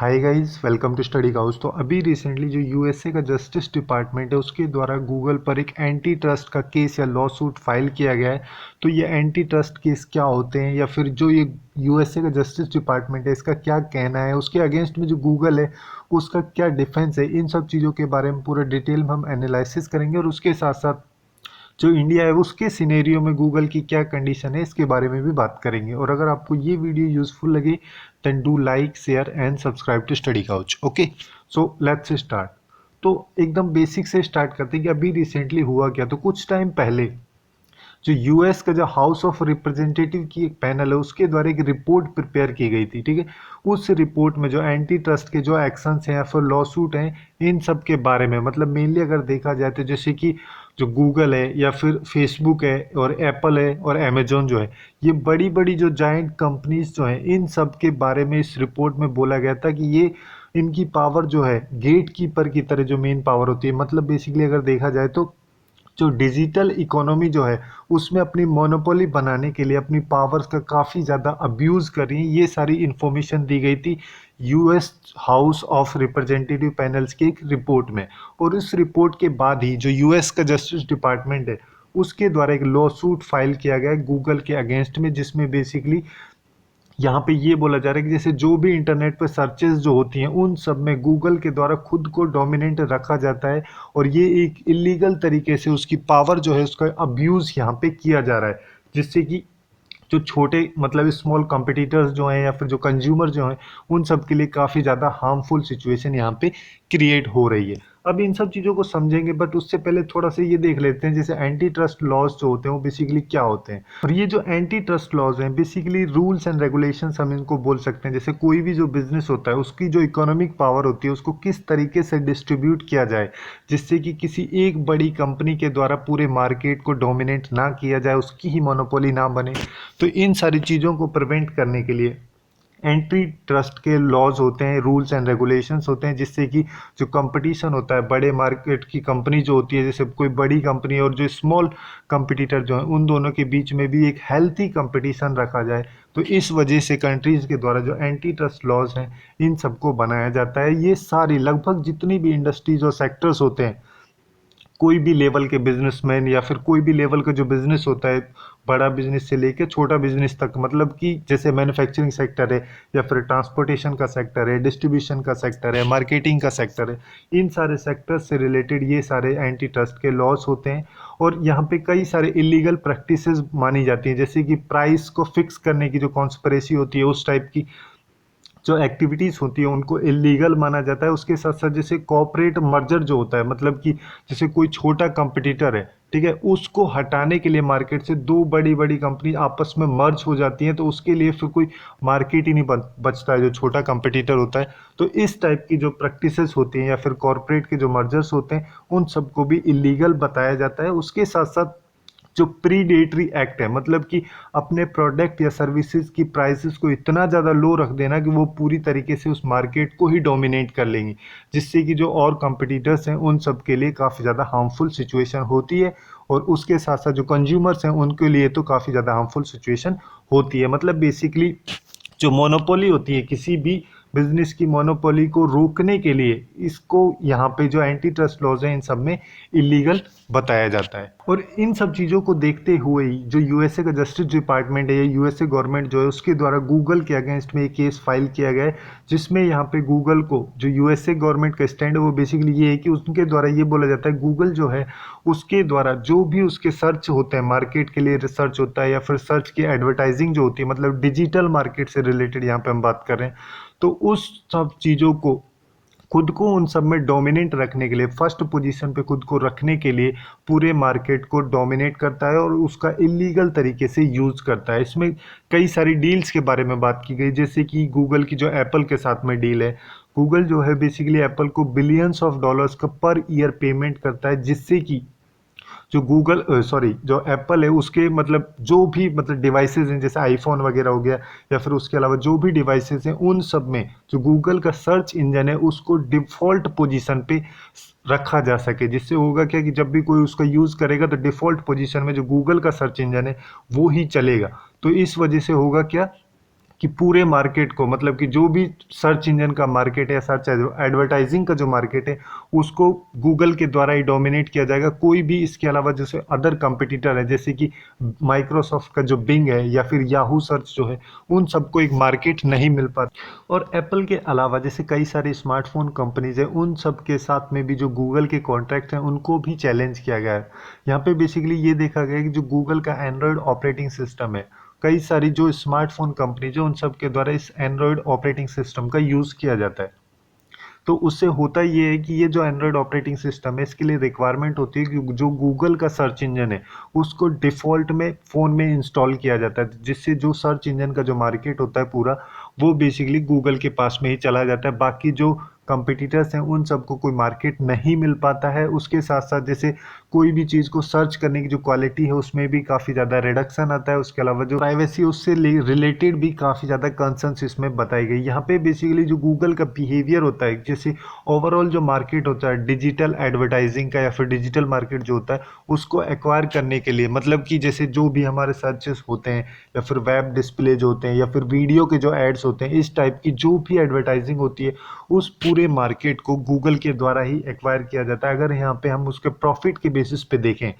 Hi guys, welcome to study house. तो अभी recently जो यूएसए का जस्टिस डिपार्टमेंट है उसके द्वारा गूगल पर एक एंटी ट्रस्ट का केस या लॉ सूट फाइल किया गया है। तो ये एंटी ट्रस्ट केस क्या होते हैं या फिर जो ये यूएसए का जस्टिस डिपार्टमेंट है इसका क्या कहना है, उसके अगेंस्ट में जो गूगल है उसका क्या डिफेंस है, इन सब चीज़ों के बारे में पूरा डिटेल में हम एनालिसिस करेंगे। और उसके साथ साथ जो इंडिया है उसके सिनेरियो में गूगल की क्या कंडीशन है इसके बारे में भी बात करेंगे। और अगर आपको ये वीडियो यूजफुल लगे then do like share and subscribe to study couch. Okay, so let's start. तो एकदम बेसिक से स्टार्ट करते हैं कि अभी रिसेंटली हुआ क्या। तो कुछ टाइम पहले जो यूएस का जो हाउस ऑफ रिप्रेजेंटेटिव की एक पैनल है उसके द्वारा एक रिपोर्ट प्रिपेयर की गई थी। ठीक है, उस रिपोर्ट में जो एंटी ट्रस्ट के जो एक्शंस हैं या फिर लॉ सूट हैं इन सब के बारे में, मतलब मेनली अगर देखा जाए तो जैसे कि जो गूगल है या फिर फेसबुक है और एप्पल है और अमेजोन जो है, ये बड़ी बड़ी जो जाइंट कंपनीज जो हैं इन सब के बारे में इस रिपोर्ट में बोला गया था कि ये इनकी पावर जो है गेट कीपर की तरह जो मेन पावर होती है, मतलब बेसिकली अगर देखा जाए तो जो डिजिटल इकोनॉमी जो है उसमें अपनी मोनोपोली बनाने के लिए अपनी पावर्स का काफ़ी ज़्यादा अब्यूज़ कर रही है। ये सारी इन्फॉर्मेशन दी गई थी US house of representative panels की एक रिपोर्ट में। और इस रिपोर्ट के बाद ही जो यूएस का जस्टिस डिपार्टमेंट है उसके द्वारा एक लॉ सूट फाइल किया गया है गूगल के अगेंस्ट में, जिसमें बेसिकली यहाँ पे ये बोला जा रहा है कि जैसे जो भी इंटरनेट पर सर्चेस जो होती हैं उन सब में गूगल के द्वारा खुद को डोमिनेंट रखा जाता है और ये एक इलीगल तरीके से उसकी पावर जो है उसका अब्यूज़ यहाँ पे किया जा रहा है, जिससे कि जो छोटे मतलब स्मॉल कंपटीटर्स जो हैं या फिर जो कंज्यूमर जो हैं उन सब के लिए काफ़ी ज़्यादा हार्मफुल सिचुएशन यहाँ पे क्रिएट हो रही है। अब इन सब चीज़ों को समझेंगे बट उससे पहले थोड़ा सा ये देख लेते हैं जैसे एंटी ट्रस्ट लॉज जो होते हैं वो बेसिकली क्या होते हैं। और ये जो एंटी ट्रस्ट लॉज हैं बेसिकली रूल्स एंड रेगुलेशंस हम इनको बोल सकते हैं। जैसे कोई भी जो बिजनेस होता है उसकी जो इकोनॉमिक पावर होती है उसको किस तरीके से डिस्ट्रीब्यूट किया जाए जिससे कि किसी एक बड़ी कंपनी के द्वारा पूरे मार्केट को डोमिनेट ना किया जाए, उसकी ही मोनोपोली ना बने। तो इन सारी चीज़ों को प्रिवेंट करने के लिए एंटी ट्रस्ट के लॉज होते हैं, रूल्स एंड रेगुलेशंस होते हैं, जिससे कि जो कंपटीशन होता है बड़े मार्केट की कंपनी जो होती है जैसे कोई बड़ी कंपनी और जो स्मॉल कंपटीटर जो है उन दोनों के बीच में भी एक हेल्थी कंपटीशन रखा जाए। तो इस वजह से कंट्रीज़ के द्वारा जो एंटी ट्रस्ट लॉज हैं इन सबको बनाया जाता है। ये सारी लगभग जितनी भी इंडस्ट्रीज और सेक्टर्स होते हैं, कोई भी लेवल के बिजनेसमैन या फिर कोई भी लेवल का जो बिजनेस होता है, बड़ा बिजनेस से लेके छोटा बिजनेस तक, मतलब कि जैसे मैन्युफैक्चरिंग सेक्टर है या फिर ट्रांसपोर्टेशन का सेक्टर है, डिस्ट्रीब्यूशन का सेक्टर है, मार्केटिंग का सेक्टर है, इन सारे सेक्टर से रिलेटेड ये सारे एंटी ट्रस्ट के लॉस होते हैं। और यहाँ पे कई सारे इलीगल प्रैक्टिसेस मानी जाती हैं, जैसे कि प्राइस को फिक्स करने की जो कॉन्स्पिरेसी होती है उस टाइप की जो एक्टिविटीज़ होती है उनको इलीगल माना जाता है। उसके साथ साथ जैसे कॉर्पोरेट मर्जर जो होता है, मतलब कि जैसे कोई छोटा कंपटीटर है, ठीक है, उसको हटाने के लिए मार्केट से दो बड़ी बड़ी कंपनी आपस में मर्ज हो जाती हैं तो उसके लिए फिर कोई मार्केट ही नहीं बचता है जो छोटा कंपटीटर होता है। तो इस टाइप की जो प्रैक्टिसेस होती हैं या फिर कॉर्पोरेट के जो मर्जर्स होते हैं उन सबको भी इलीगल बताया जाता है। उसके साथ साथ जो प्रीडेटरी एक्ट है, मतलब कि अपने प्रोडक्ट या सर्विसेज की प्राइसेस को इतना ज़्यादा लो रख देना कि वो पूरी तरीके से उस मार्केट को ही डोमिनेट कर लेंगी, जिससे कि जो और कंपटीटर्स हैं उन सब के लिए काफ़ी ज़्यादा हार्मफुल सिचुएशन होती है। और उसके साथ साथ जो कंज्यूमर्स हैं उनके लिए तो काफ़ी ज़्यादा हार्मफुल सिचुएशन होती है। मतलब बेसिकली जो मोनोपोली होती है किसी भी बिजनेस की मोनोपोली को रोकने के लिए इसको यहाँ पे जो एंटी ट्रस्ट लॉज हैं इन सब में इलीगल बताया जाता है। और इन सब चीज़ों को देखते हुए ही जो यूएसए का जस्टिस डिपार्टमेंट है या यूएसए गवर्नमेंट जो है उसके द्वारा गूगल के अगेंस्ट में एक केस फाइल किया गया है, जिसमें यहाँ पे गूगल को जो यूएसए गवर्नमेंट का स्टैंड है वो बेसिकली ये है कि उनके द्वारा ये बोला जाता है गूगल जो है उसके द्वारा जो भी उसके सर्च होते हैं, मार्केट के लिए रिसर्च होता है या फिर सर्च की एडवर्टाइजिंग जो होती है, मतलब डिजिटल मार्केट से रिलेटेड यहाँ पे हम बात कर रहे हैं, तो उस सब चीज़ों को खुद को उन सब में डोमिनेट रखने के लिए, फर्स्ट पोजीशन पे खुद को रखने के लिए पूरे मार्केट को डोमिनेट करता है और उसका इलीगल तरीके से यूज़ करता है। इसमें कई सारी डील्स के बारे में बात की गई, जैसे कि गूगल की जो एप्पल के साथ में डील है, गूगल जो है बेसिकली एप्पल को बिलियंस ऑफ डॉलर्स का पर ईयर पेमेंट करता है, जिससे कि जो गूगल जो एप्पल है उसके मतलब जो भी मतलब डिवाइसेस हैं जैसे आईफोन वगैरह हो गया या फिर उसके अलावा जो भी डिवाइसेस हैं उन सब में जो गूगल का सर्च इंजन है उसको डिफ़ॉल्ट पोजीशन पे रखा जा सके, जिससे होगा क्या कि जब भी कोई उसका यूज़ करेगा तो डिफ़ॉल्ट पोजीशन में जो गूगल का सर्च इंजन है वो ही चलेगा। तो इस वजह से होगा क्या कि पूरे मार्केट को, मतलब कि जो भी सर्च इंजन का मार्केट है, सर्च एडवर्टाइजिंग का जो मार्केट है, उसको गूगल के द्वारा ही डोमिनेट किया जाएगा। कोई भी इसके अलावा जैसे अदर कंपटीटर है, जैसे कि माइक्रोसॉफ्ट का जो बिंग है या फिर याहू सर्च जो है, उन सबको एक मार्केट नहीं मिल पाता। और एप्पल के अलावा जैसे कई सारी स्मार्टफोन कंपनीज है, उन सब के साथ में भी जो गूगल के कॉन्ट्रैक्ट हैं उनको भी चैलेंज किया गया है। यहाँ पे बेसिकली ये देखा गया है कि जो गूगल का एंड्रॉयड ऑपरेटिंग सिस्टम है, कई सारी जो स्मार्टफोन कंपनी जो, उन सब के द्वारा इस एंड्रॉयड ऑपरेटिंग सिस्टम का यूज़ किया जाता है। तो उससे होता ये है कि ये जो एंड्रॉयड ऑपरेटिंग सिस्टम है, इसके लिए रिक्वायरमेंट होती है कि जो गूगल का सर्च इंजन है उसको डिफ़ॉल्ट में फ़ोन में इंस्टॉल किया जाता है, जिससे जो सर्च इंजन का जो मार्केट होता है पूरा, वो बेसिकली गूगल के पास में ही चला जाता है। बाकी जो कंपिटिटर्स हैं उन सबको कोई मार्केट नहीं मिल पाता है। उसके साथ साथ जैसे कोई भी चीज़ को सर्च करने की जो क्वालिटी है उसमें भी काफ़ी ज़्यादा रिडक्शन आता है। उसके अलावा जो प्राइवेसी उससे रिलेटेड भी काफ़ी ज़्यादा कंसर्न्स इसमें बताई गई। यहाँ पे बेसिकली जो गूगल का बिहेवियर होता है, जैसे ओवरऑल जो मार्केट होता है डिजिटल एडवर्टाइजिंग का या फिर डिजिटल मार्केट जो होता है, उसको एक्वायर करने के लिए, मतलब कि जैसे जो भी हमारे सर्चेस होते हैं या फिर वेब डिस्प्ले जो होते हैं या फिर वीडियो के जो एड्स होते हैं, इस टाइप की जो भी एडवर्टाइजिंग होती है, उस पूरे मार्केट को गूगल के द्वारा ही एक्वायर किया जाता है। अगर यहाँ पे हम उसके प्रॉफिट के बेसिस पे देखें,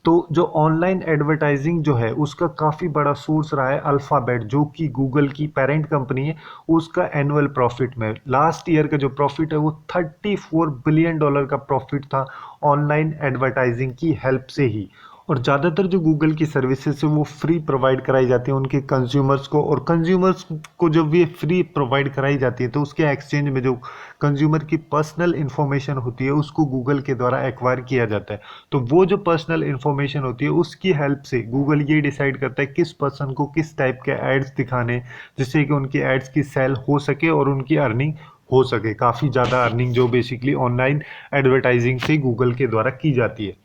तो जो ऑनलाइन एडवर्टाइजिंग जो है उसका काफ़ी बड़ा सोर्स रहा है अल्फ़ाबेट, जो कि गूगल की पेरेंट कंपनी है। उसका एनुअल प्रॉफिट में लास्ट ईयर का जो प्रॉफिट है वो $34 बिलियन का प्रॉफिट था, ऑनलाइन एडवर्टाइजिंग की हेल्प से ही। और ज़्यादातर जो गूगल की सर्विसेज है वो फ्री प्रोवाइड कराई जाती है उनके कंज्यूमर्स को, और कंज्यूमर्स को जब ये फ्री प्रोवाइड कराई जाती है तो उसके एक्सचेंज में जो कंज्यूमर की पर्सनल इन्फॉर्मेशन होती है उसको गूगल के द्वारा एक्वायर किया जाता है। तो वो जो पर्सनल इन्फॉर्मेशन होती है उसकी हेल्प से गूगल ये डिसाइड करता है किस पर्सन को किस टाइप के एड्स दिखाने, जिससे कि उनकी एड्स की सेल हो सके और उनकी अर्निंग हो सके, काफ़ी ज़्यादा अर्निंग जो बेसिकली ऑनलाइन एडवर्टाइजिंग से गूगल के द्वारा की जाती है।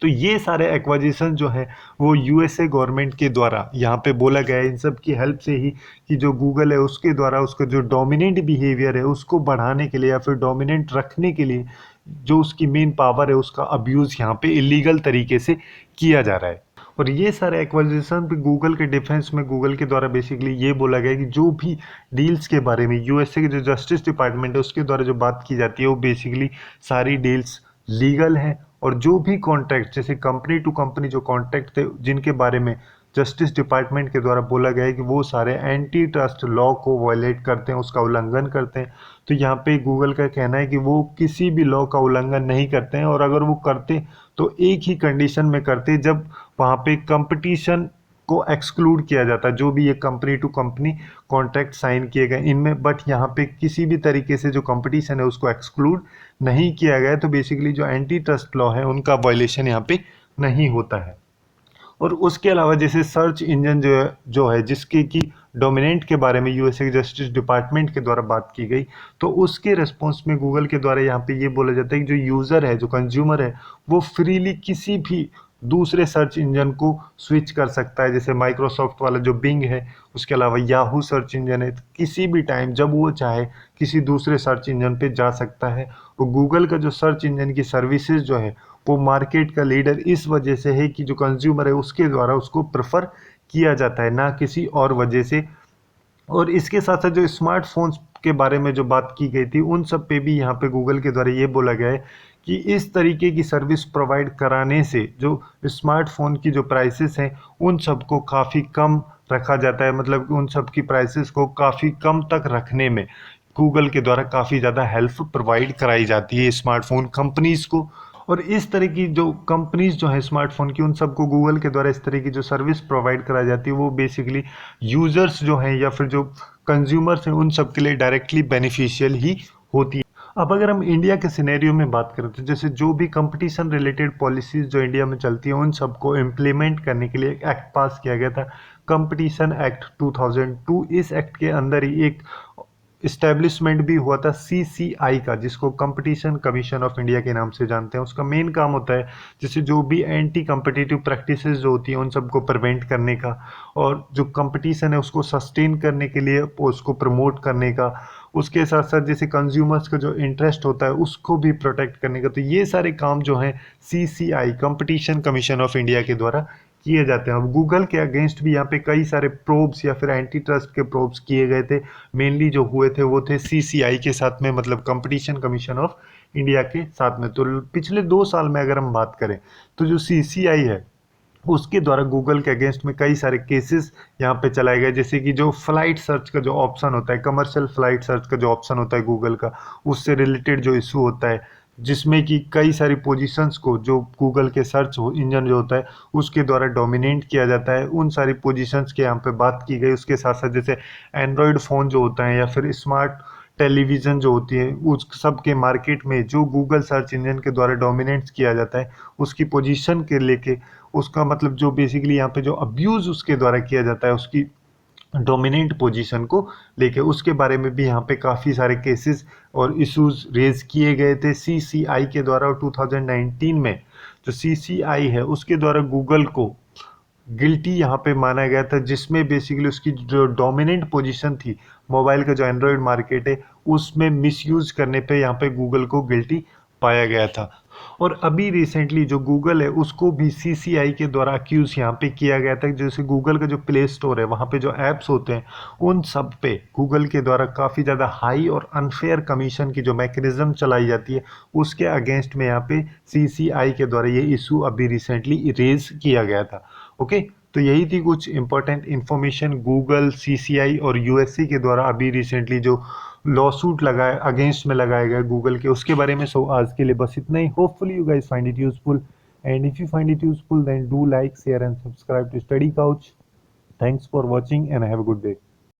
तो ये सारे एक्वाजिशन जो है वो यूएसए गवर्नमेंट के द्वारा यहाँ पे बोला गया है, इन सब की हेल्प से ही, कि जो गूगल है उसके द्वारा उसका जो डोमिनेंट बिहेवियर है उसको बढ़ाने के लिए या फिर डोमिनेंट रखने के लिए जो उसकी मेन पावर है उसका अब्यूज़ यहाँ पे इलीगल तरीके से किया जा रहा है। और ये सारे एक्वाजिशन पे गूगल के डिफेंस में गूगल के द्वारा बेसिकली ये बोला गया है कि जो भी डील्स के बारे में यूएसए के जो जस्टिस डिपार्टमेंट है उसके द्वारा जो बात की जाती है वो बेसिकली सारी डील्स लीगल हैं। और जो भी कॉन्ट्रैक्ट जैसे कंपनी टू कंपनी जो कॉन्ट्रैक्ट थे जिनके बारे में जस्टिस डिपार्टमेंट के द्वारा बोला गया है कि वो सारे एंटी ट्रस्ट लॉ को वायलेट करते हैं, उसका उल्लंघन करते हैं, तो यहाँ पे गूगल का कहना है कि वो किसी भी लॉ का उल्लंघन नहीं करते हैं, और अगर वो करते तो एक ही कंडीशन में करते जब वहाँ पे कंपटीशन को एक्सक्लूड किया जाता है, जो भी ये company to company contract sign किए गए इनमें। बट यहाँ पे किसी भी तरीके से जो कंपटीशन है उसको एक्सक्लूड नहीं किया गया है, तो बेसिकली जो एंटी ट्रस्ट लॉ है उनका वायलेशन यहाँ पे नहीं होता है। और उसके अलावा जैसे सर्च इंजन जो है जिसके की डोमिनेंट के बारे में यूएसए के जस्टिस डिपार्टमेंट के द्वारा बात की गई, तो उसके रिस्पॉन्स में गूगल के द्वारा यहाँ पे ये बोला जाता है कि जो यूज़र है, जो कंज्यूमर है, वो फ्रीली किसी भी दूसरे सर्च इंजन को स्विच कर सकता है। जैसे माइक्रोसॉफ्ट वाला जो बिंग है, उसके अलावा याहू सर्च इंजन है, तो किसी भी टाइम जब वो चाहे किसी दूसरे सर्च इंजन पे जा सकता है। और गूगल का जो सर्च इंजन की सर्विसेज जो है वो मार्केट का लीडर इस वजह से है कि जो कंज्यूमर है उसके द्वारा उसको प्रेफर किया जाता है, ना किसी और वजह से। और इसके साथ साथ जो स्मार्टफोन्स के बारे में जो बात की गई थी उन सब पे भी यहाँ पे गूगल के द्वारा ये बोला गया है कि इस तरीके की सर्विस प्रोवाइड कराने से जो स्मार्टफोन की जो प्राइसेस हैं उन सबको काफ़ी कम रखा जाता है, मतलब कि उन सब की प्राइसेस को काफ़ी कम तक रखने में गूगल के द्वारा काफ़ी ज़्यादा हेल्प प्रोवाइड कराई जाती है स्मार्टफोन कंपनीज़ को। और इस तरह की जो कंपनीज जो है स्मार्टफोन की, उन सबको गूगल के द्वारा इस तरह की जो सर्विस प्रोवाइड कराई जाती है वो बेसिकली यूजर्स जो हैं या फिर जो कंज्यूमर्स हैं उन सब के लिए डायरेक्टली बेनिफिशियल ही होती है। अब अगर हम इंडिया के सिनेरियो में बात करें तो जैसे जो भी कंपटीशन रिलेटेड पॉलिसीज जो इंडिया में चलती हैं उन सबको इम्प्लीमेंट करने के लिए एक एक्ट पास किया गया था, कंपटीशन एक्ट 2002। इस एक्ट के अंदर ही एक इस्टेब्लिशमेंट भी हुआ था सीसीआई का, जिसको कंपटीशन कमीशन ऑफ इंडिया के नाम से जानते हैं। उसका मेन काम होता है जैसे जो भी एंटी कम्पिटिटिव प्रैक्टिसेस जो होती हैं उन सबको प्रिवेंट करने का, और जो कंपटीशन है उसको सस्टेन करने के लिए उसको प्रमोट करने का, उसके साथ साथ जैसे कंज्यूमर्स का जो इंटरेस्ट होता है उसको भी प्रोटेक्ट करने का। तो ये सारे काम जो हैं CCI competition commission of India के द्वारा किए जाते हैं। अब गूगल के अगेंस्ट भी यहाँ पे कई सारे प्रोब्स या फिर एंटी ट्रस्ट के प्रोब्स किए गए थे। मेनली जो हुए थे वो थे सीसीआई के साथ में, मतलब कंपटीशन कमीशन ऑफ इंडिया के साथ में। तो पिछले 2 साल में अगर हम बात करें तो जो सीसीआई है उसके द्वारा गूगल के अगेंस्ट में कई सारे केसेस यहाँ पे चलाए गए। जैसे कि जो फ्लाइट सर्च का जो ऑप्शन होता है, कमर्शियल फ्लाइट सर्च का जो ऑप्शन होता है गूगल का, उससे रिलेटेड जो इशू होता है, जिसमें कि कई सारी पोजीशंस को जो गूगल के सर्च इंजन जो होता है उसके द्वारा डोमिनेट किया जाता है, उन सारी पोजीशंस के यहाँ पे बात की गई। उसके साथ साथ जैसे एंड्रॉयड फ़ोन जो होता है या फिर स्मार्ट टेलीविज़न जो होती है, उस सब के मार्केट में जो गूगल सर्च इंजन के द्वारा डोमिनेट किया जाता है उसकी पोजीशन के लेके, उसका मतलब जो बेसिकली यहाँ पे जो अब्यूज़ उसके द्वारा किया जाता है उसकी डोमिनेंट पोजीशन को लेके, उसके बारे में भी यहाँ पे काफ़ी सारे केसेस और इश्यूज रेज किए गए थे सीसीआई के द्वारा। और 2019 में जो सीसीआई है उसके द्वारा गूगल को गिल्टी यहाँ पे माना गया था, जिसमें बेसिकली उसकी जो डोमिनेंट पोजीशन थी मोबाइल का जो एंड्रॉयड मार्केट है उसमें मिसयूज करने पे यहाँ पे गूगल को गिल्टी पाया गया था। और अभी रिसेंटली जो गूगल है उसको भी सीसीआई के द्वारा अक्यूज यहाँ पे किया गया था। जैसे गूगल का जो प्ले स्टोर है वहाँ पे जो ऐप्स होते हैं उन सब पे गूगल के द्वारा काफ़ी ज़्यादा हाई और अनफेयर कमीशन की जो मैकेनिज्म चलाई जाती है उसके अगेंस्ट में यहाँ पे सीसीआई के द्वारा ये इशू अभी रिसेंटली रेज किया गया था। ओके, तो यही थी कुछ इंपॉर्टेंट इन्फॉर्मेशन गूगल, सीसीआई और यूएससी के द्वारा अभी रिसेंटली जो लॉ सूट लगाए अगेंस्ट में लगाए गए गूगल के, उसके बारे में। सो आज के लिए बस इतना ही। Hopefully you guys find it useful, and if you find it useful then do like, share and subscribe to study Couch. Thanks for watching and have a good day.